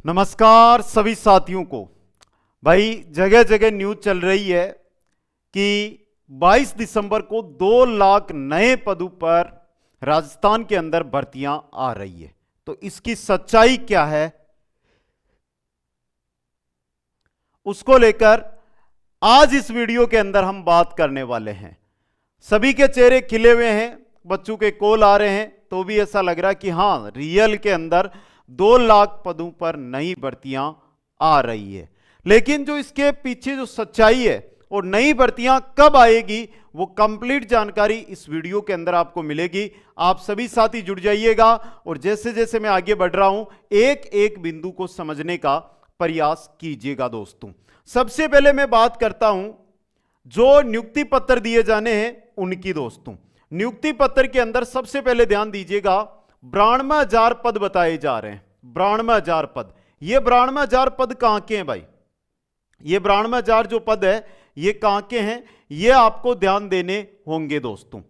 नमस्कार सभी साथियों को। भाई जगह जगह न्यूज चल रही है कि 22 दिसंबर को 2 लाख नए पदों पर राजस्थान के अंदर भर्तियां आ रही है। तो इसकी सच्चाई क्या है उसको लेकर आज इस वीडियो के अंदर हम बात करने वाले हैं। सभी के चेहरे खिले हुए हैं, बच्चों के कॉल आ रहे हैं, तो भी ऐसा लग रहा है कि हां रियल के अंदर 2 लाख पदों पर नई भर्तियां आ रही है। लेकिन जो इसके पीछे जो सच्चाई है और नई भर्तियां कब आएगी वो कंप्लीट जानकारी इस वीडियो के अंदर आपको मिलेगी। आप सभी साथी जुड़ जाइएगा और जैसे जैसे मैं आगे बढ़ रहा हूं एक एक बिंदु को समझने का प्रयास कीजिएगा। दोस्तों सबसे पहले मैं बात करता हूं जो नियुक्ति पत्र दिए जाने हैं उनकी। दोस्तों नियुक्ति पत्र के अंदर सबसे पहले ध्यान दीजिएगा 92,000 पद बताए जा रहे हैं। 92,000 पद, ये 92,000 पद कहां के हैं भाई? ये 92,000 जो पद है ये कहां के हैं, ये आपको ध्यान देने होंगे। दोस्तों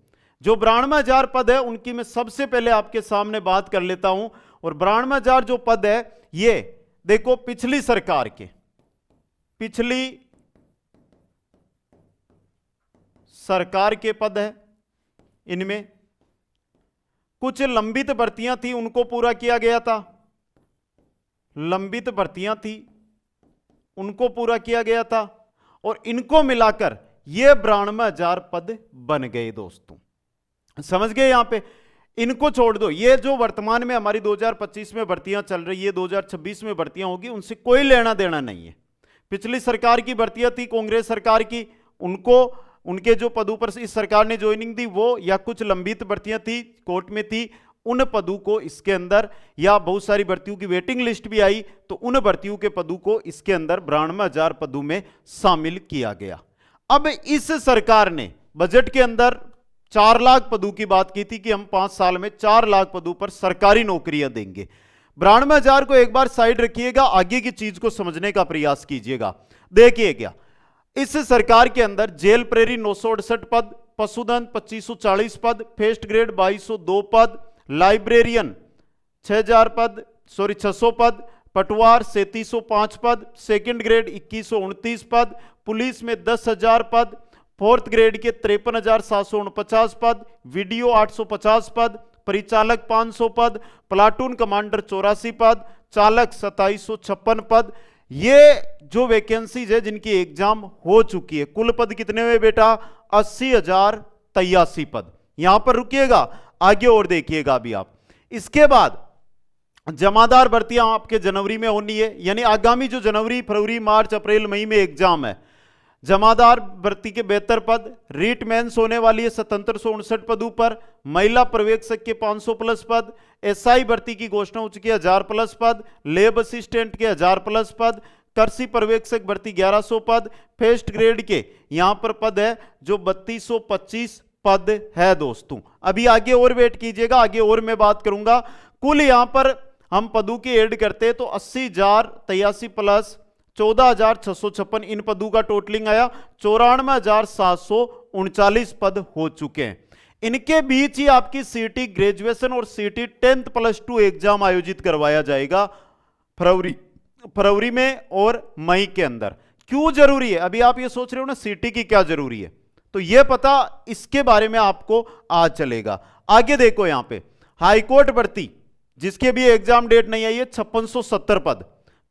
जो 92,000 पद है उनकी मैं सबसे पहले आपके सामने बात कर लेता हूं। और 92,000 जो पद है ये देखो पिछली सरकार के, पिछली सरकार के पद है। इनमें कुछ लंबित भर्तियां थी उनको पूरा किया गया था, लंबित भर्तियां थी उनको पूरा किया गया था और इनको मिलाकर ये 92,000 पद बन गए। दोस्तों समझ गए? यहां पे इनको छोड़ दो, ये जो वर्तमान में हमारी 2025 में भर्तियां चल रही है, 2026 में भर्तियां होगी, उनसे कोई लेना देना नहीं है। पिछली सरकार की भर्तियां थी कांग्रेस सरकार की, उनको उनके जो पदों पर इस सरकार ने ज्वाइनिंग दी वो, या कुछ लंबित भर्तियां थी कोर्ट में थी, उन पदों को इसके अंदर, या बहुत सारी भर्तियों की वेटिंग लिस्ट भी आई तो उन भर्तियों के पदों को इसके अंदर 92,000 पदों में शामिल किया गया। अब इस सरकार ने बजट के अंदर 4 लाख पदों की बात की थी कि हम 5 साल में 4 लाख पदों पर सरकारी नौकरियां देंगे। 92,000 को एक बार साइड रखिएगा, आगे की चीज को समझने का प्रयास कीजिएगा। देखिए क्या इस सरकार के अंदर जेल प्रेरी 968 पद, पशुधन 2540 पद, फर्स्ट ग्रेड 2202 पद, लाइब्रेरियन 600 पद, पटवार 3705 पद, सेकंड ग्रेड 2129 पद, पुलिस में 10,000 पद, फोर्थ ग्रेड के 53,749 पद, वीडियो 850 पद, परिचालक 500 पद, प्लाटून कमांडर 84 पद, चालक 2756 पद। ये जो वैकेंसीज है जिनकी एग्जाम हो चुकी है। कुल पद कितने हुए बेटा? 80,083 पद। यहां पर रुकिएगा, आगे और देखिएगा अभी आप। इसके बाद जमादार भर्तियां आपके जनवरी में होनी है, यानी आगामी जो जनवरी फरवरी मार्च अप्रैल मई में एग्जाम है, जमादार भर्ती के 72 पद, रीट मेंस होने वाली है 7759 पदों पर, महिला पर्यवेक्षक के 500 प्लस पद, एसआई भर्ती की घोषणा हो चुकी है 1000 प्लस पद, लेब असिस्टेंट के 1000 प्लस पद, कृषि पर्यवेक्षक भर्ती 1100 पद, फर्स्ट ग्रेड के यहां पर पद है जो 3225 पद है। दोस्तों अभी आगे और वेट कीजिएगा, आगे और मैं बात करूंगा। कुल यहां पर हम पदों के ऐड करते तो 80,083 प्लस 14,656 इन पदों का टोटलिंग आया 94,739 पद हो चुके हैं। इनके बीच ही आपकी सीटी ग्रेजुएशन और सीटी 10th प्लस 2 एग्जाम आयोजित करवाया जाएगा फरवरी में और मई के अंदर। क्यों जरूरी है? अभी आप ये सोच रहे हो ना सीटी की क्या जरूरी है, तो ये पता इसके बारे में आपको आज चलेगा। आगे देखो यहां पे हाईकोर्ट भर्ती जिसके भी एग्जाम डेट नहीं आई है 5670 पद,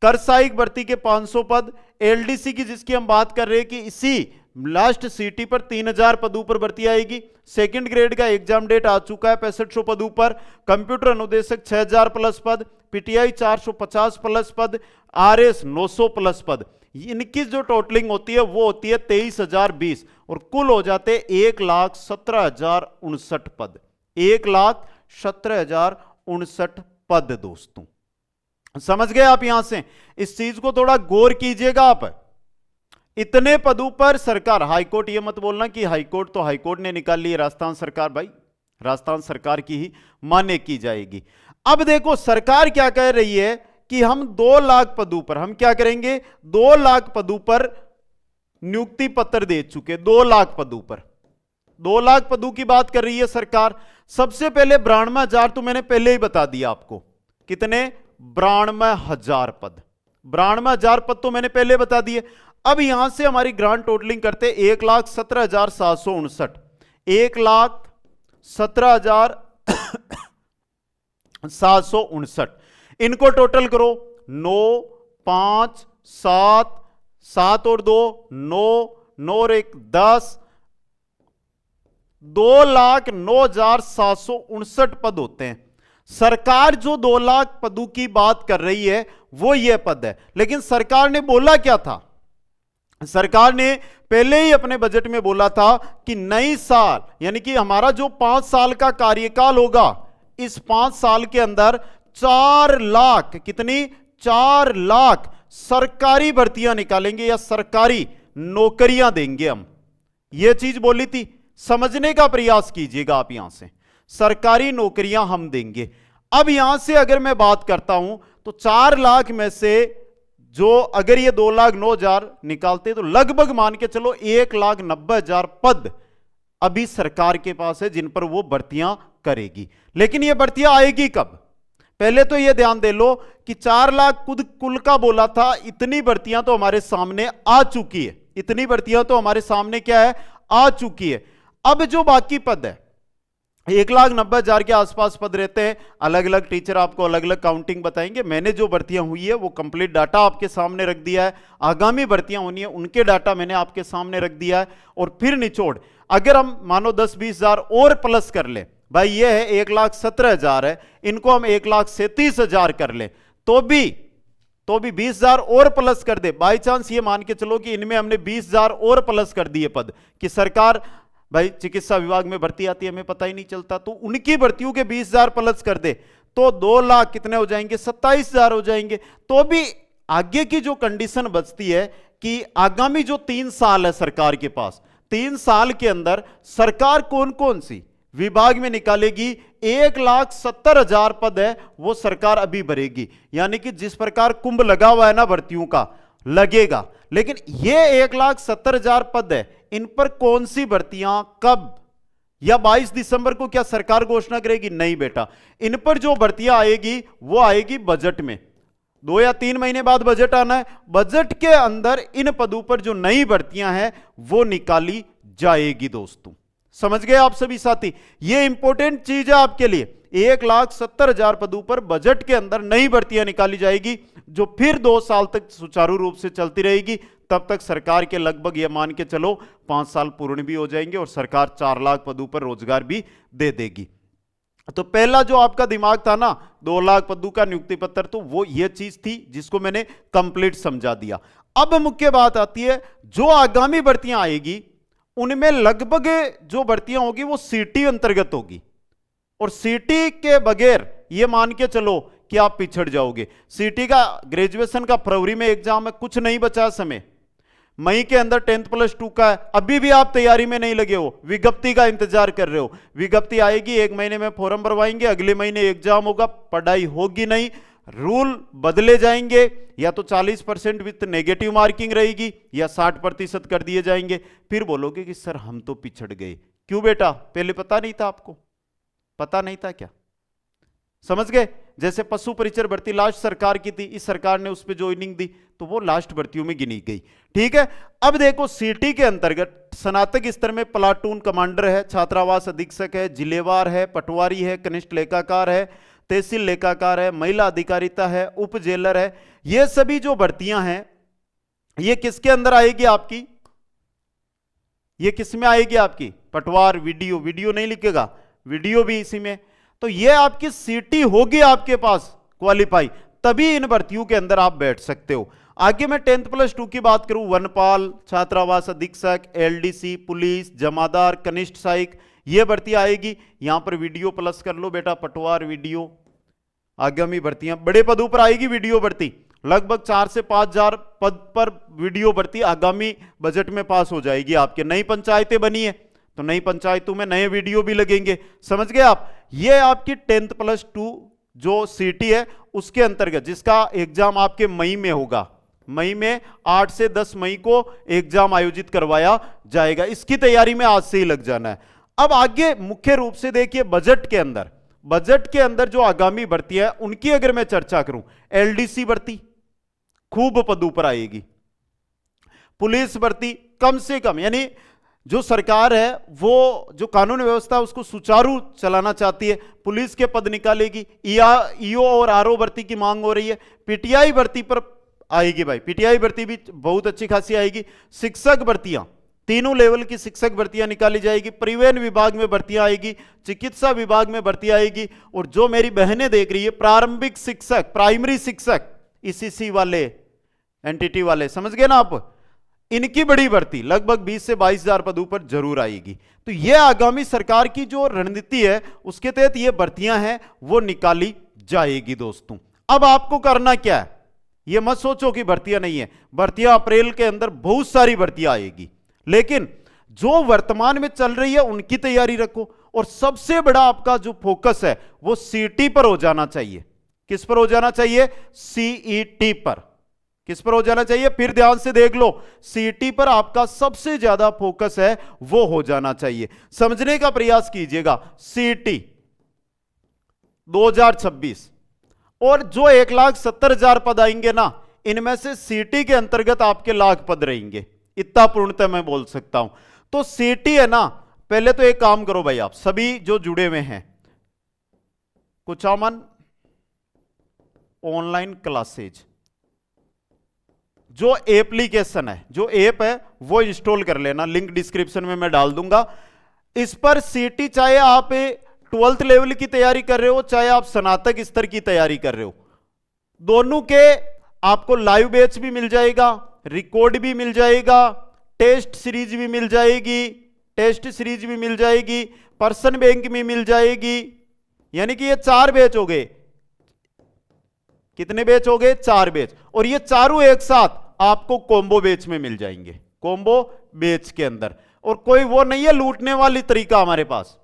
कर सहायक भर्ती के 500 पद, एलडीसी की जिसकी हम बात कर रहे हैं कि इसी लास्ट सीटी पर 3,000 पदों पर भर्ती आएगी। सेकंड ग्रेड का एग्जाम डेट आ चुका है 6500 पदों पर, कंप्यूटर अनुदेशक 6,000 प्लस पद, पीटीआई 450 प्लस पद, आरएस 900 प्लस पद। इनकी जो टोटलिंग होती है वो होती है 23,020 और कुल हो जाते 1,17,059 पद। 1,17,059 पद। दोस्तों समझ गए आप? यहां से इस चीज को थोड़ा गौर कीजिएगा आप। इतने पदों पर सरकार, हाईकोर्ट ये मत बोलना कि हाईकोर्ट तो हाईकोर्ट ने निकाल ली, राजस्थान सरकार, भाई राजस्थान सरकार की ही मान्य की जाएगी। अब देखो सरकार क्या कह रही है कि हम 2 लाख पदों पर, हम क्या करेंगे 2 लाख पदों पर नियुक्ति पत्र दे चुके। 2 लाख पदों पर 2 लाख पदों की बात कर रही है सरकार। सबसे पहले 92,000 तो मैंने पहले ही बता दिया आपको, कितने 92,000 पद। 92,000 पद तो मैंने पहले बता दिए। अब यहां से हमारी ग्रांड टोटलिंग करते 1,17,759, 1,17,759। इनको टोटल करो, 9, 5, 7, 7 और 2 9, 9 और 1 10, 2,09,759 पद होते हैं। सरकार जो 2 लाख पदों की बात कर रही है वो ये पद है। लेकिन सरकार ने बोला क्या था? सरकार ने पहले ही अपने बजट में बोला था कि नई साल यानी कि हमारा जो 5 साल का कार्यकाल होगा, इस 5 साल के अंदर 4 लाख, कितनी? 4 लाख सरकारी भर्तियां निकालेंगे या सरकारी नौकरियां देंगे हम। यह चीज बोली थी, समझने का प्रयास कीजिएगा आप। यहां से सरकारी नौकरियां हम देंगे। अब यहां से अगर मैं बात करता हूं तो 4 लाख में से जो अगर ये 2,09,000 निकालते तो लगभग मान के चलो 1,90,000 पद अभी सरकार के पास है जिन पर वो भर्तियां करेगी। लेकिन ये भर्तियां आएगी कब? पहले तो ये ध्यान दे लो कि 4 लाख खुद कुल का बोला था, इतनी भर्तियां तो हमारे सामने आ चुकी है। इतनी भर्तियां तो हमारे सामने क्या है? आ चुकी है। अब जो बाकी पद है 1,90,000 के आसपास पद रहते हैं। अलग अलग टीचर आपको अलग अलग काउंटिंग बताएंगे। मैंने जो भर्तियां हुई है वो कंप्लीट डाटा आपके सामने रख दिया है। आगामी भर्तियां होनी है उनके डाटा मैंने आपके सामने रख दिया है। और फिर निचोड़, अगर हम मानो 10-20,000 और प्लस कर ले, भाई ये है 1,17,000 है, इनको हम 1,37,000 कर ले तो भी 20,000 और प्लस कर दे। बाई चांस ये मान के चलो कि इनमें हमने 20,000 और प्लस कर दिए पद कि सरकार, भाई चिकित्सा विभाग में भर्ती आती है हमें पता ही नहीं चलता, तो उनकी भर्तियों के 20,000 प्लस कर दे तो 2 लाख कितने हो जाएंगे? 27,000 हो जाएंगे। तो भी आगे की जो कंडीशन बचती है कि आगामी जो 3 साल है सरकार के पास, 3 साल के अंदर सरकार कौन कौन सी विभाग में निकालेगी? 1,70,000 पद है वो सरकार अभी भरेगी। यानी कि जिस प्रकार कुंभ लगा हुआ है ना भर्तियों का, लगेगा। लेकिन ये 1,70,000 पद है, इन पर कौन सी भर्तियां कब? या 22 दिसंबर को क्या सरकार घोषणा करेगी? नहीं बेटा, इन पर जो भर्तियां आएगी वो आएगी बजट में। 2 या 3 महीने बाद बजट आना है, बजट के अंदर इन पदों पर जो नई भर्तियां हैं वो निकाली जाएगी। दोस्तों समझ गए आप सभी साथी? ये इंपॉर्टेंट चीज है आपके लिए। 1,70,000 पदों पर बजट के अंदर नई भर्तियां निकाली जाएगी जो फिर 2 साल तक सुचारू रूप से चलती रहेगी। तब तक सरकार के लगभग ये मान के चलो 5 साल पूर्ण भी हो जाएंगे और सरकार 4 लाख पदों पर रोजगार भी दे देगी। तो पहला जो आपका दिमाग था ना 2 लाख पदों का नियुक्ति पत्र, तो वो ये चीज थी जिसको मैंने कंप्लीट समझा दिया। अब मुख्य बात आती है जो आगामी भर्तियां आएगी उनमें लगभग जो भर्तियां होगी वो सीटी अंतर्गत होगी। और सीटी के बगैर ये मान के चलो कि आप पिछड़ जाओगे। सीटी का ग्रेजुएशन का फरवरी में एग्जाम है, कुछ नहीं बचा समय। मई के अंदर 10+2 का है, अभी भी आप तैयारी में नहीं लगे हो, विज्ञप्ति का इंतजार कर रहे हो। विज्ञप्ति आएगी, 1 महीने में फॉर्म भरवाएंगे, अगले महीने एग्जाम होगा, पढ़ाई होगी नहीं, रूल बदले जाएंगे, या तो 40% विथ नेगेटिव मार्किंग रहेगी या 60% कर दिए जाएंगे। फिर बोलोगे कि सर हम तो पिछड़ गए। क्यों बेटा? पहले पता नहीं था आपको? पता नहीं था क्या? समझ गए? जैसे पशु परिचर भर्ती लास्ट सरकार की थी, इस सरकार ने उस पर ज्वाइनिंग दी तो वो लास्ट भर्तियों में गिनी गई। ठीक है, अब देखो सीटी के अंतर्गत स्नातक स्तर में प्लाटून कमांडर है, छात्रावास अधीक्षक है, जिलेवार है, पटवारी है, कनिष्ठ लेखाकार है, तहसील लेखाकार है, महिला अधिकारिता है, उप जेलर है। ये सभी जो भर्तियां हैं ये किसके अंदर आएगी आपकी? ये किस में आएगी आपकी? पटवार, वीडियो, वीडियो नहीं लिखेगा, वीडियो भी इसी में। तो ये आपकी सीटी होगी आपके पास क्वालिफाई, तभी इन भर्तियों के अंदर आप बैठ सकते हो। आगे मैं 10+2 की बात करूं, वनपाल, छात्रावास अधीक्षक, एलडीसी, पुलिस, जमादार, कनिष्ठ सहायक, ये भर्ती आएगी। यहां पर वीडियो प्लस कर लो बेटा, पटवार, वीडियो। आगामी भर्तियां बड़े पदों पर आएगी वीडियो भर्ती, लगभग 4 से 5,000 पद पर वीडियो भर्ती आगामी बजट में पास हो जाएगी आपके। नई पंचायतें बनी है तो नई पंचायतों में नए वीडियो भी लगेंगे। समझ गए आप? ये आपकी 10+2 जो सीटी है उसके अंतर्गत, जिसका एग्जाम आपके मई में होगा। मई में 8 से 10 मई को एग्जाम आयोजित करवाया जाएगा। इसकी तैयारी में आज से ही लग जाना है। अब आगे मुख्य रूप से देखिए बजट के अंदर, बजट के अंदर जो आगामी भर्तियां है उनकी अगर मैं चर्चा करूं, एलडीसी भर्ती खूब पद ऊपर आएगी, पुलिस भर्ती कम से कम, यानी जो सरकार है वो जो कानून व्यवस्था है उसको सुचारू चलाना चाहती है, पुलिस के पद निकालेगी। ईओ और आरओ भर्ती की मांग हो रही है, पीटीआई भर्ती पर आएगी भाई, पीटीआई भर्ती भी बहुत अच्छी खासी आएगी। शिक्षक भर्तियां, तीनों लेवल की शिक्षक भर्तियां निकाली जाएगी, परिवहन विभाग में भर्तियां आएगी, चिकित्सा विभाग में भर्ती आएगी, और जो मेरी बहनें देख रही है प्रारंभिक शिक्षक, प्राइमरी शिक्षक, ईसीसी वाले, एनटीटी वाले, समझ गए ना आप, इनकी बड़ी भर्ती लगभग 20 से 22,000 पदों पर जरूर आएगी। तो यह आगामी सरकार की जो रणनीति है उसके तहत ये भर्तियां हैं वो निकाली जाएगी दोस्तों। अब आपको करना क्या है, ये मत सोचो कि भर्तियां नहीं है, भर्तियां अप्रैल के अंदर बहुत सारी भर्तियां आएगी, लेकिन जो वर्तमान में चल रही है उनकी तैयारी रखो। और सबसे बड़ा आपका जो फोकस है वो सीटी पर हो जाना चाहिए। किस पर हो जाना चाहिए? सीईटी पर। किस पर हो जाना चाहिए? फिर ध्यान से देख लो, सीटी पर आपका सबसे ज्यादा फोकस है वो हो जाना चाहिए। समझने का प्रयास कीजिएगा, सीटी 2026 और जो 1,70,000 पद आएंगे ना, इनमें से सीटी के अंतर्गत आपके लाख पद रहेंगे, इतना पूर्णतः मैं बोल सकता हूं। तो सीटी है ना, पहले तो एक काम करो भाई, आप सभी जो जुड़े हुए हैं, कुचामन ऑनलाइन क्लासेज जो एप्लीकेशन है, जो ऐप है वो इंस्टॉल कर लेना, लिंक डिस्क्रिप्शन में मैं डाल दूंगा। इस पर सीटी, चाहे आप 12th लेवल की तैयारी कर रहे हो, चाहे आप स्नातक स्तर की तैयारी कर रहे हो, दोनों के आपको लाइव बैच भी मिल जाएगा, रिकॉर्ड भी मिल जाएगा, टेस्ट सीरीज भी मिल जाएगी, पर्सन बैंक भी मिल जाएगी। यानी कि ये 4 बैच हो गए। कितने बैच हो गए? 4 बैच। और ये चारों एक साथ आपको कॉम्बो बैच में मिल जाएंगे, कॉम्बो बैच के अंदर। और कोई वो नहीं है लूटने वाली तरीका हमारे पास,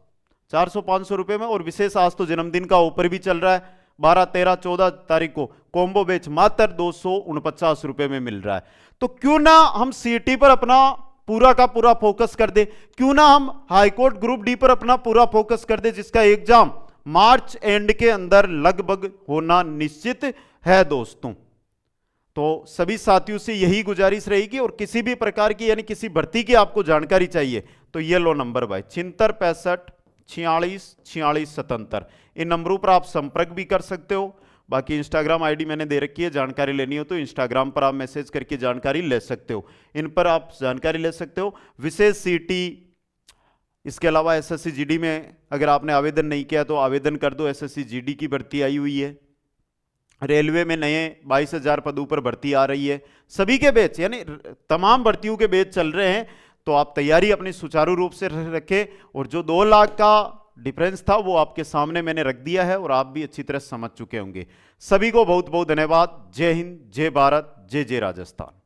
400-500 रुपए में। और विशेष आज तो जन्मदिन का ऑफर भी चल रहा है, 12, 13, 14 तारीख को कॉम्बो बैच मात्र 249 रुपए में मिल रहा है। तो क्यों ना हम सीटी पर अपना पूरा का पूरा फोकस कर दे, क्यों ना हम हाईकोर्ट ग्रुप डी पर अपना पूरा फोकस कर दे, जिसका एग्जाम मार्च एंड के अंदर लगभग होना निश्चित है दोस्तों। तो सभी साथियों से यही गुजारिश रहेगी, और किसी भी प्रकार की यानी किसी भर्ती की आपको जानकारी चाहिए तो ये लो नंबर भाई, 76 65 46 46 77, इन नंबरों पर आप संपर्क भी कर सकते हो। बाकी इंस्टाग्राम आईडी मैंने दे रखी है, जानकारी लेनी हो तो इंस्टाग्राम पर आप मैसेज करके जानकारी ले सकते हो, इन पर आप जानकारी ले सकते हो। विशेष सीटी, इसके अलावा एसएससी जीडी में अगर आपने आवेदन नहीं किया तो आवेदन कर दो, एसएससी जीडी की भर्ती आई हुई है। रेलवे में नए 22,000 पदों पर भर्ती आ रही है, सभी के बैच यानी तमाम भर्तियों के बैच चल रहे हैं। तो आप तैयारी अपनी सुचारू रूप से रखें, और जो 2 लाख का डिफरेंस था वो आपके सामने मैंने रख दिया है, और आप भी अच्छी तरह समझ चुके होंगे। सभी को बहुत बहुत धन्यवाद। जय हिंद, जय भारत, जय जय राजस्थान।